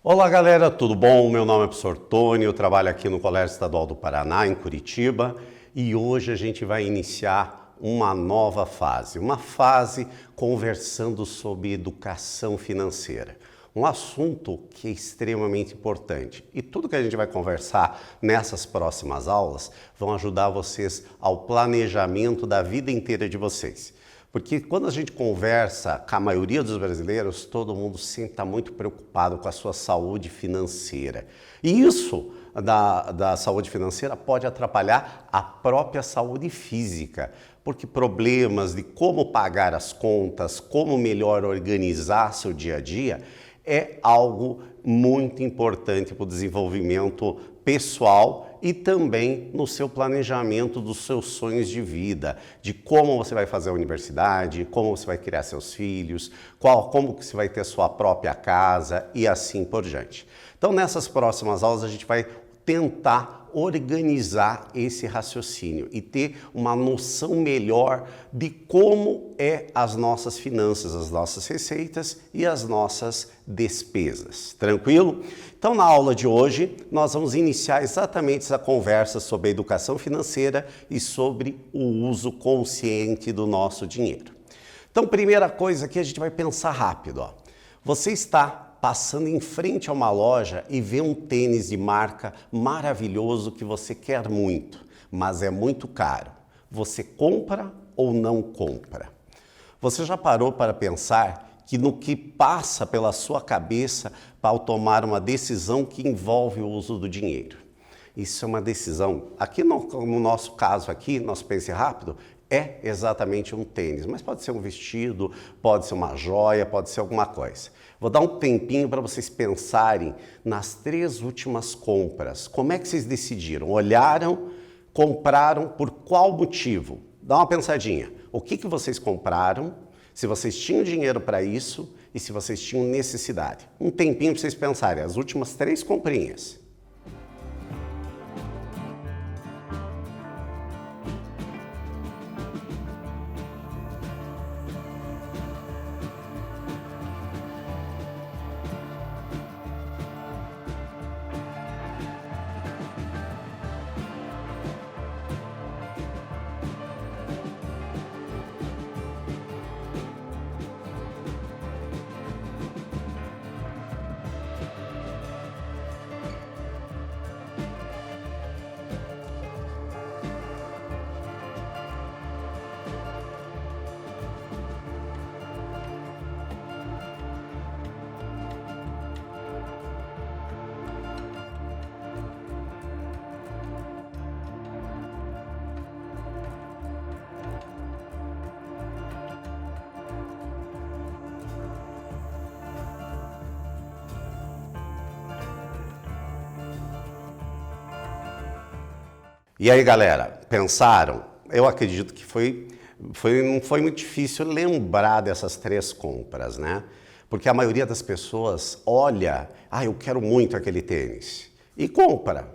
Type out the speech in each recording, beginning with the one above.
Olá galera, tudo bom? Meu nome é professor Tony, eu trabalho aqui no Colégio Estadual do Paraná, em Curitiba, e hoje a gente vai iniciar uma nova fase, conversando sobre educação financeira. Um assunto que é extremamente importante e tudo que a gente vai conversar nessas próximas aulas vão ajudar vocês ao planejamento da vida inteira de vocês. Porque quando a gente conversa com a maioria dos brasileiros, todo mundo sempre está muito preocupado com a sua saúde financeira. E isso da saúde financeira pode atrapalhar a própria saúde física, porque problemas de como pagar as contas, como melhor organizar seu dia a dia, é algo muito importante para o desenvolvimento pessoal e também no seu planejamento dos seus sonhos de vida, de como você vai fazer a universidade, como você vai criar seus filhos, como que você vai ter sua própria casa e assim por diante. Então, nessas próximas aulas a gente vai tentar organizar esse raciocínio e ter uma noção melhor de como é as nossas finanças, as nossas receitas e as nossas despesas. Tranquilo? Então, na aula de hoje, nós vamos iniciar exatamente essa conversa sobre a educação financeira e sobre o uso consciente do nosso dinheiro. Então, primeira coisa que a gente vai pensar rápido, ó. Você está passando em frente a uma loja e vê um tênis de marca maravilhoso que você quer muito, mas é muito caro. Você compra ou não compra? Você já parou para pensar que no que passa pela sua cabeça ao tomar uma decisão que envolve o uso do dinheiro? Isso é uma decisão, aqui no nosso caso aqui, nosso Pense Rápido, é exatamente um tênis, mas pode ser um vestido, pode ser uma joia, pode ser alguma coisa. Vou dar um tempinho para vocês pensarem nas 3 últimas compras. Como é que vocês decidiram? Olharam, compraram, por qual motivo? Dá uma pensadinha. O que vocês compraram? Se vocês tinham dinheiro para isso e se vocês tinham necessidade. Um tempinho para vocês pensarem, as últimas 3 comprinhas. E aí, galera, pensaram? Eu acredito que não foi muito difícil lembrar dessas 3 compras, né? Porque a maioria das pessoas olha, eu quero muito aquele tênis, e compra.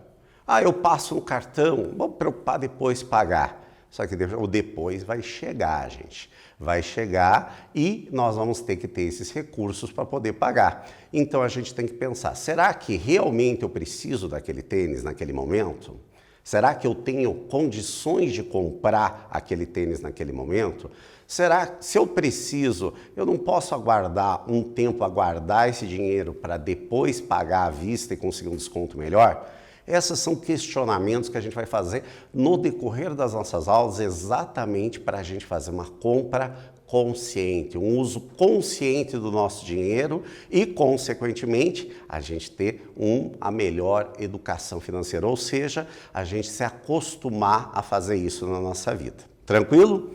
Eu passo no cartão, vou me preocupar depois pagar. Só que o depois vai chegar, gente. Vai chegar e nós vamos ter que ter esses recursos para poder pagar. Então a gente tem que pensar, será que realmente eu preciso daquele tênis naquele momento? Será que eu tenho condições de comprar aquele tênis naquele momento? Será que, se eu preciso, eu não posso aguardar um tempo, aguardar esse dinheiro para depois pagar à vista e conseguir um desconto melhor? Esses são questionamentos que a gente vai fazer no decorrer das nossas aulas, exatamente para a gente fazer uma compra consciente, um uso consciente do nosso dinheiro e, consequentemente, a gente ter a melhor educação financeira, ou seja, a gente se acostumar a fazer isso na nossa vida. Tranquilo?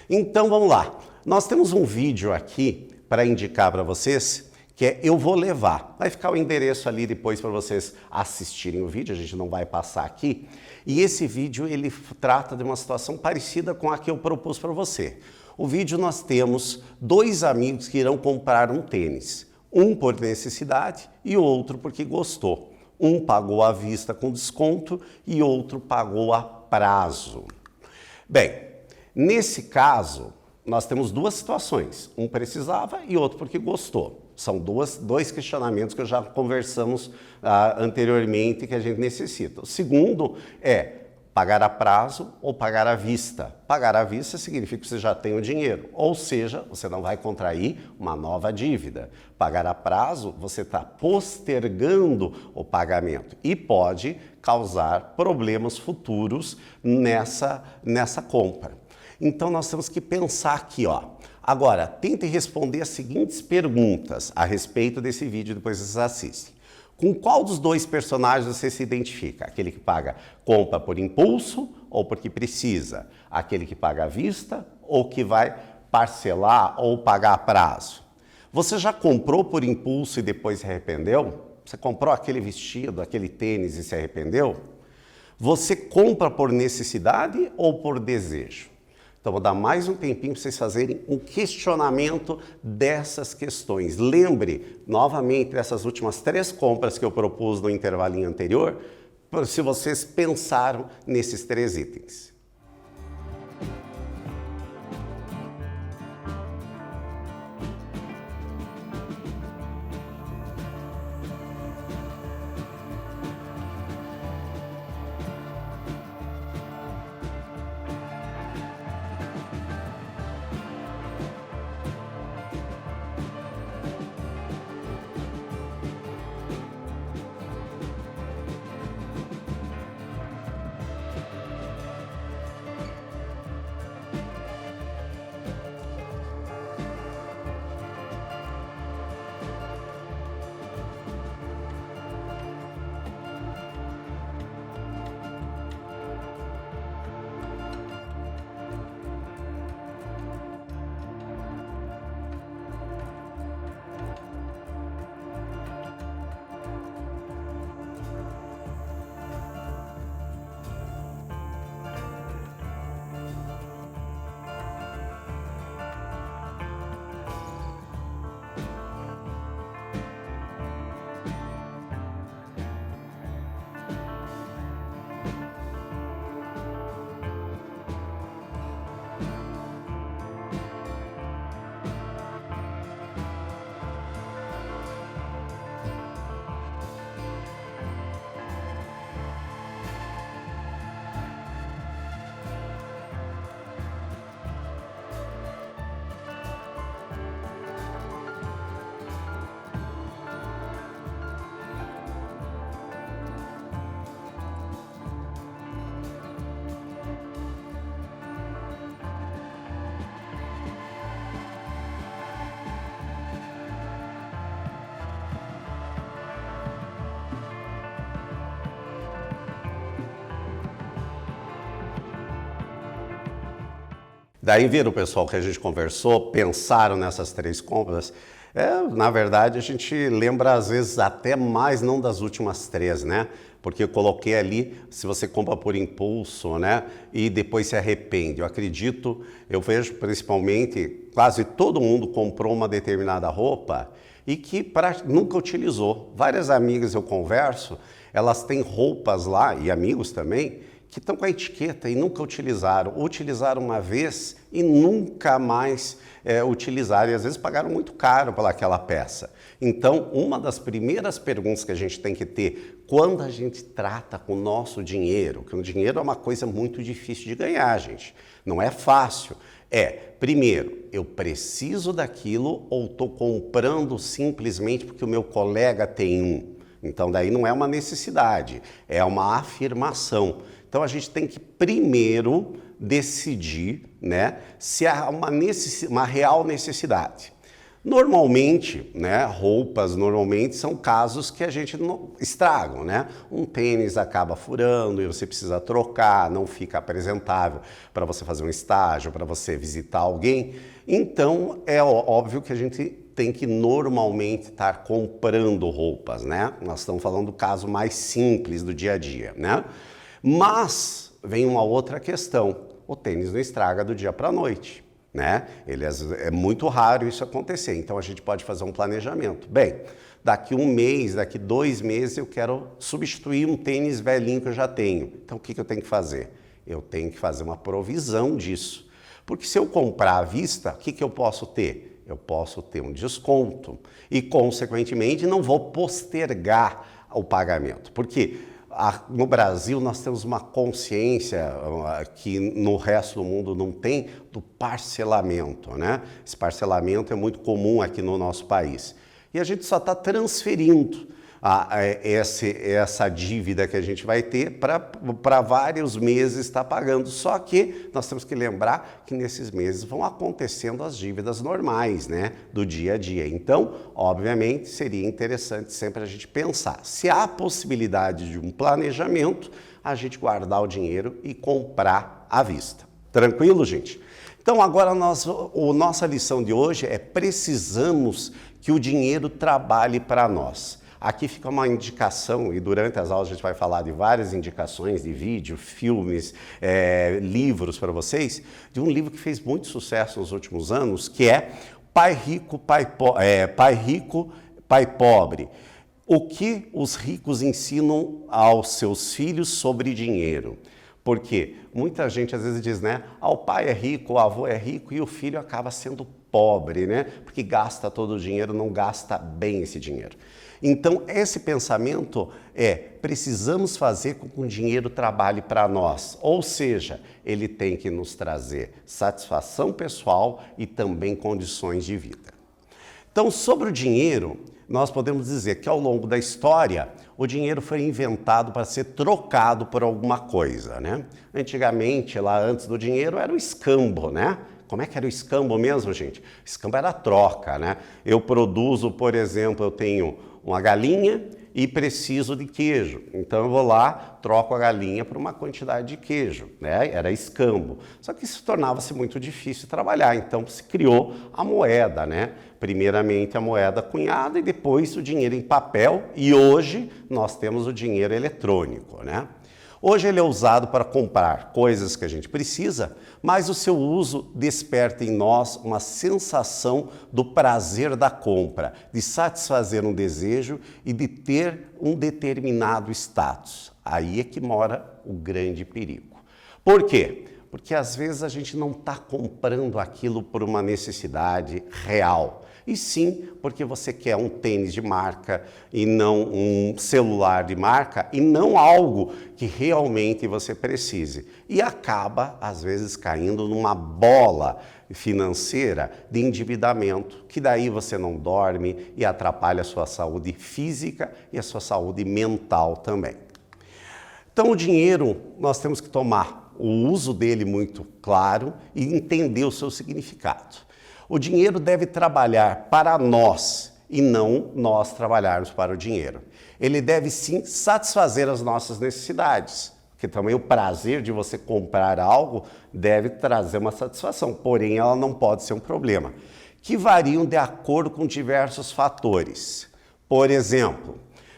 Então, vamos lá. Nós temos um vídeo aqui para indicar para vocês, que é Eu Vou Levar. Vai ficar o endereço ali depois para vocês assistirem o vídeo, a gente não vai passar aqui. E esse vídeo, ele trata de uma situação parecida com a que eu propus para você. O vídeo nós temos 2 amigos que irão comprar um tênis. Um por necessidade e outro porque gostou. Um pagou à vista com desconto e outro pagou a prazo. Bem, nesse caso, nós temos duas situações. Um precisava e outro porque gostou. São dois questionamentos que já conversamos anteriormente que a gente necessita. O segundo é pagar a prazo ou pagar à vista. Pagar à vista significa que você já tem o dinheiro, ou seja, você não vai contrair uma nova dívida. Pagar a prazo, você está postergando o pagamento e pode causar problemas futuros nessa compra. Então nós temos que pensar aqui, ó. Agora, tente responder as seguintes perguntas a respeito desse vídeo depois vocês assistem. Com qual dos dois personagens você se identifica? Aquele que compra por impulso ou porque precisa? Aquele que paga à vista ou que vai parcelar ou pagar a prazo? Você já comprou por impulso e depois se arrependeu? Você comprou aquele vestido, aquele tênis e se arrependeu? Você compra por necessidade ou por desejo? Então, vou dar mais um tempinho para vocês fazerem um questionamento dessas questões. Lembre, novamente, dessas últimas 3 compras que eu propus no intervalinho anterior, se vocês pensaram nesses 3 itens. Daí viram, pessoal, que a gente conversou, pensaram nessas 3 compras. Na verdade, a gente lembra às vezes até mais, não das últimas 3, né? Porque eu coloquei ali, se você compra por impulso, né? E depois se arrepende. Eu vejo principalmente, quase todo mundo comprou uma determinada roupa e que nunca utilizou. Várias amigas eu converso, elas têm roupas lá, e amigos também, que estão com a etiqueta e nunca utilizaram. Utilizaram uma vez e nunca mais utilizaram. E às vezes pagaram muito caro pelaquela peça. Então, uma das primeiras perguntas que a gente tem que ter quando a gente trata com o nosso dinheiro, que o dinheiro é uma coisa muito difícil de ganhar, gente. Não é fácil. Primeiro, eu preciso daquilo ou estou comprando simplesmente porque o meu colega tem um? Então, daí não é uma necessidade, é uma afirmação. Então, a gente tem que primeiro decidir, né, se há uma real necessidade. Normalmente, né, roupas normalmente são casos que a gente não estragam, né? Um tênis acaba furando e você precisa trocar, não fica apresentável para você fazer um estágio, para você visitar alguém. Então, é óbvio que a gente tem que normalmente estar comprando roupas, né? Nós estamos falando do caso mais simples do dia a dia, né? Mas vem uma outra questão, o tênis não estraga do dia para a noite, né? É muito raro isso acontecer, então a gente pode fazer um planejamento. Bem, daqui 1 mês, daqui 2 meses eu quero substituir um tênis velhinho que eu já tenho. Então o que eu tenho que fazer? Eu tenho que fazer uma provisão disso. Porque se eu comprar à vista, o que eu posso ter? Eu posso ter um desconto e, consequentemente, não vou postergar o pagamento. Porque no Brasil nós temos uma consciência que no resto do mundo não tem do parcelamento, né? Esse parcelamento é muito comum aqui no nosso país. E a gente só está transferindo essa dívida que a gente vai ter para vários meses estar pagando. Só que nós temos que lembrar que nesses meses vão acontecendo as dívidas normais, né, do dia a dia. Então, obviamente, seria interessante sempre a gente pensar se há possibilidade de um planejamento, a gente guardar o dinheiro e comprar à vista. Tranquilo, gente? Então, agora a nossa lição de hoje é: precisamos que o dinheiro trabalhe para nós. Aqui fica uma indicação, e durante as aulas a gente vai falar de várias indicações de vídeo, filmes, livros para vocês, de um livro que fez muito sucesso nos últimos anos, que é Pai Rico, Pai Pobre. O que os ricos ensinam aos seus filhos sobre dinheiro? Porque muita gente às vezes diz, né? O pai é rico, o avô é rico e o filho acaba sendo pobre, né? Porque gasta todo o dinheiro, não gasta bem esse dinheiro. Então, esse pensamento precisamos fazer com que o dinheiro trabalhe para nós. Ou seja, ele tem que nos trazer satisfação pessoal e também condições de vida. Então, sobre o dinheiro, nós podemos dizer que ao longo da história, o dinheiro foi inventado para ser trocado por alguma coisa, né? Antigamente, lá antes do dinheiro, era o escambo, né? Como é que era o escambo mesmo, gente? O escambo era troca, né? Eu produzo, por exemplo, eu tenho uma galinha e preciso de queijo. Então eu vou lá, troco a galinha por uma quantidade de queijo, né? Era escambo. Só que isso tornava-se muito difícil trabalhar, então se criou a moeda, né? Primeiramente a moeda cunhada e depois o dinheiro em papel, e hoje nós temos o dinheiro eletrônico, né? Hoje ele é usado para comprar coisas que a gente precisa, mas o seu uso desperta em nós uma sensação do prazer da compra, de satisfazer um desejo e de ter um determinado status. Aí é que mora o grande perigo. Por quê? Porque às vezes a gente não está comprando aquilo por uma necessidade real, e sim porque você quer um tênis de marca e não um celular de marca e não algo que realmente você precise. E acaba, às vezes, caindo numa bola financeira de endividamento, que daí você não dorme e atrapalha a sua saúde física e a sua saúde mental também. Então, o dinheiro, nós temos que tomar o uso dele muito claro e entender o seu significado. O dinheiro deve trabalhar para nós e não nós trabalharmos para o dinheiro. Ele deve sim satisfazer as nossas necessidades, porque também o prazer de você comprar algo deve trazer uma satisfação, porém ela não pode ser um problema, que variam de acordo com diversos fatores. Por exemplo,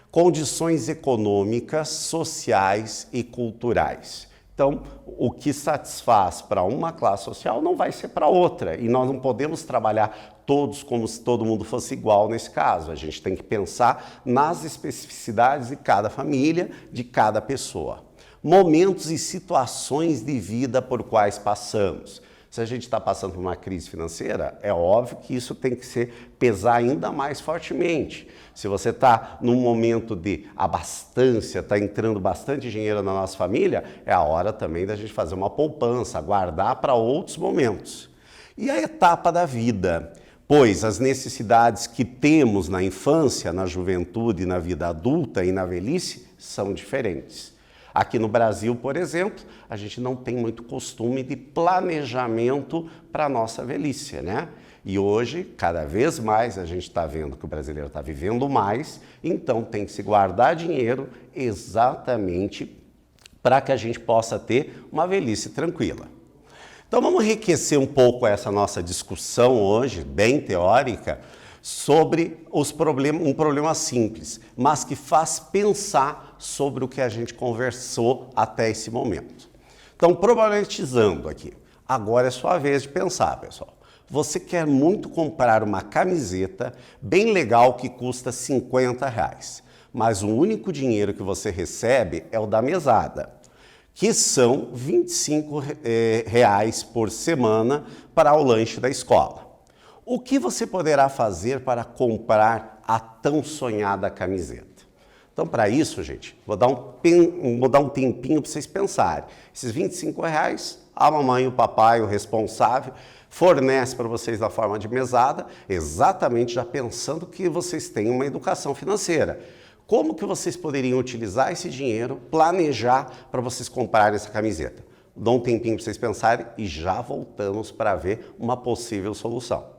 condições econômicas, sociais e culturais. Então, o que satisfaz para uma classe social não vai ser para outra. E nós não podemos trabalhar todos como se todo mundo fosse igual nesse caso. A gente tem que pensar nas especificidades de cada família, de cada pessoa. Momentos e situações de vida por quais passamos. Se a gente está passando por uma crise financeira, é óbvio que isso tem que pesar ainda mais fortemente. Se você está num momento de abastança, está entrando bastante dinheiro na nossa família, é a hora também da gente fazer uma poupança, guardar para outros momentos. E a etapa da vida, pois as necessidades que temos na infância, na juventude, na vida adulta e na velhice são diferentes. Aqui no Brasil, por exemplo, a gente não tem muito costume de planejamento para a nossa velhice, né? E hoje, cada vez mais, a gente está vendo que o brasileiro está vivendo mais, então tem que se guardar dinheiro exatamente para que a gente possa ter uma velhice tranquila. Então vamos enriquecer um pouco essa nossa discussão hoje, bem teórica, sobre um problema simples, mas que faz pensar sobre o que a gente conversou até esse momento. Então, problematizando aqui, agora é sua vez de pensar, pessoal. Você quer muito comprar uma camiseta bem legal que custa R$50, mas o único dinheiro que você recebe é o da mesada. O que são R$ 25 reais por semana para o lanche da escola. O que você poderá fazer para comprar a tão sonhada camiseta? Então, para isso, gente, vou dar um tempinho para vocês pensarem. Esses R$ 25 reais, a mamãe, o papai, o responsável, fornece para vocês da forma de mesada, exatamente já pensando que vocês têm uma educação financeira. Como que vocês poderiam utilizar esse dinheiro, planejar para vocês comprarem essa camiseta? Dou um tempinho para vocês pensarem e já voltamos para ver uma possível solução.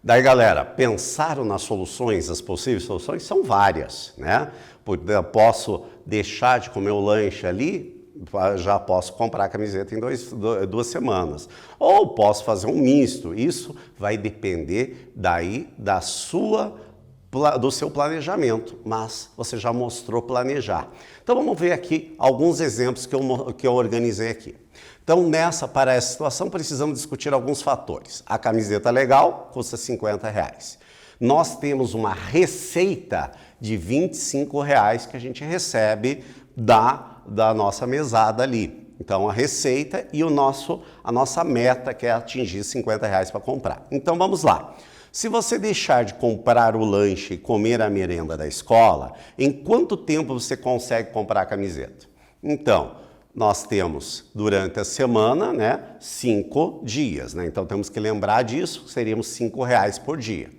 Daí, galera, pensaram nas soluções, as possíveis soluções são várias, né? Eu posso deixar de comer o lanche ali, já posso comprar a camiseta em 2 semanas. Ou posso fazer um misto. Isso vai depender daí do seu planejamento, mas você já mostrou planejar. Então vamos ver aqui alguns exemplos que eu organizei aqui. Então para essa situação precisamos discutir alguns fatores. A camiseta legal custa R$50. Nós temos uma receita de R$25 que a gente recebe da nossa mesada ali. Então a receita e a nossa meta que é atingir R$50 para comprar. Então vamos lá. Se você deixar de comprar o lanche e comer a merenda da escola, em quanto tempo você consegue comprar a camiseta? Então, nós temos durante a semana, né, 5 dias, né? Então temos que lembrar disso, seríamos R$5 por dia.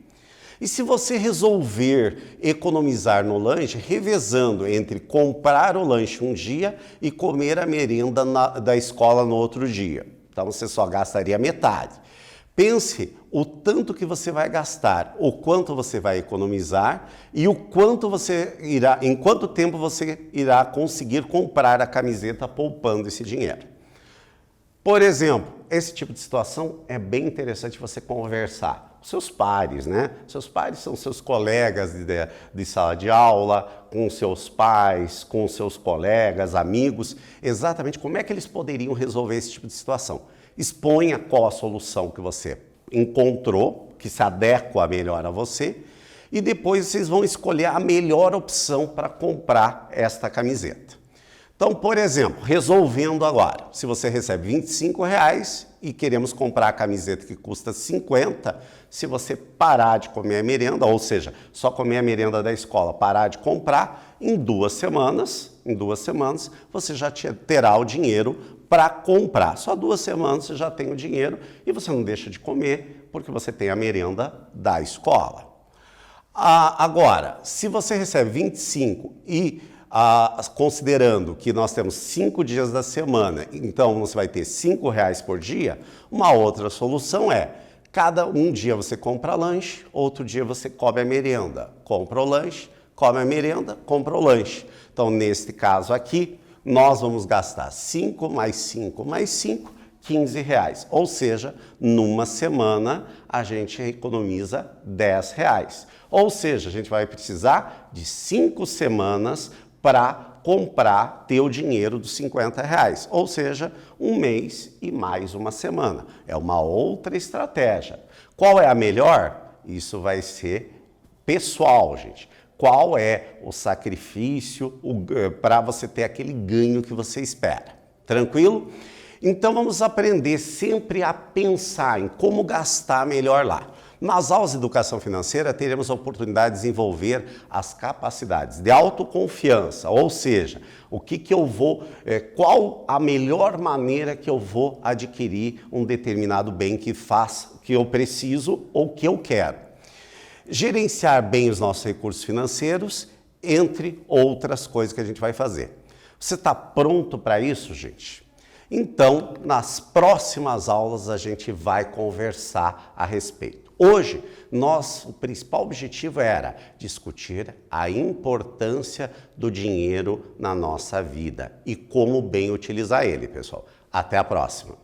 E se você resolver economizar no lanche, revezando entre comprar o lanche um dia e comer a merenda da escola no outro dia, então você só gastaria metade. Pense o tanto que você vai gastar, o quanto você vai economizar e em quanto tempo você irá conseguir comprar a camiseta poupando esse dinheiro. Por exemplo, esse tipo de situação é bem interessante você conversar com seus pares, né? Seus pares são seus colegas de sala de aula, com seus pais, com seus colegas, amigos, exatamente como é que eles poderiam resolver esse tipo de situação. Exponha qual a solução que você encontrou, que se adequa melhor a você, e depois vocês vão escolher a melhor opção para comprar esta camiseta. Então, por exemplo, resolvendo agora, se você recebe R$25 e queremos comprar a camiseta que custa R$50, se você parar de comer a merenda, ou seja, só comer a merenda da escola, parar de comprar, em 2 semanas você já terá o dinheiro para comprar. Só 2 semanas você já tem o dinheiro e você não deixa de comer porque você tem a merenda da escola. Agora, se você recebe 25 e considerando que nós temos 5 dias da semana, então você vai ter R$5 por dia, uma outra solução é, cada um dia você compra lanche, outro dia você come a merenda, compra o lanche, come a merenda, compra o lanche. Então, neste caso aqui, nós vamos gastar 5 mais 5 mais 5, R$15. Ou seja, numa semana a gente economiza R$10. Ou seja, a gente vai precisar de 5 semanas para ter o dinheiro dos R$50. Ou seja, 1 mês e mais uma semana. É uma outra estratégia. Qual é a melhor? Isso vai ser pessoal, gente. Qual é o sacrifício para você ter aquele ganho que você espera? Tranquilo? Então vamos aprender sempre a pensar em como gastar melhor lá. Nas aulas de educação financeira teremos a oportunidade de desenvolver as capacidades de autoconfiança, ou seja, qual a melhor maneira que eu vou adquirir um determinado bem que eu preciso ou que eu quero. Gerenciar bem os nossos recursos financeiros, entre outras coisas que a gente vai fazer. Você está pronto para isso, gente? Então, nas próximas aulas a gente vai conversar a respeito. Hoje, nosso principal objetivo era discutir a importância do dinheiro na nossa vida e como bem utilizar ele, pessoal. Até a próxima!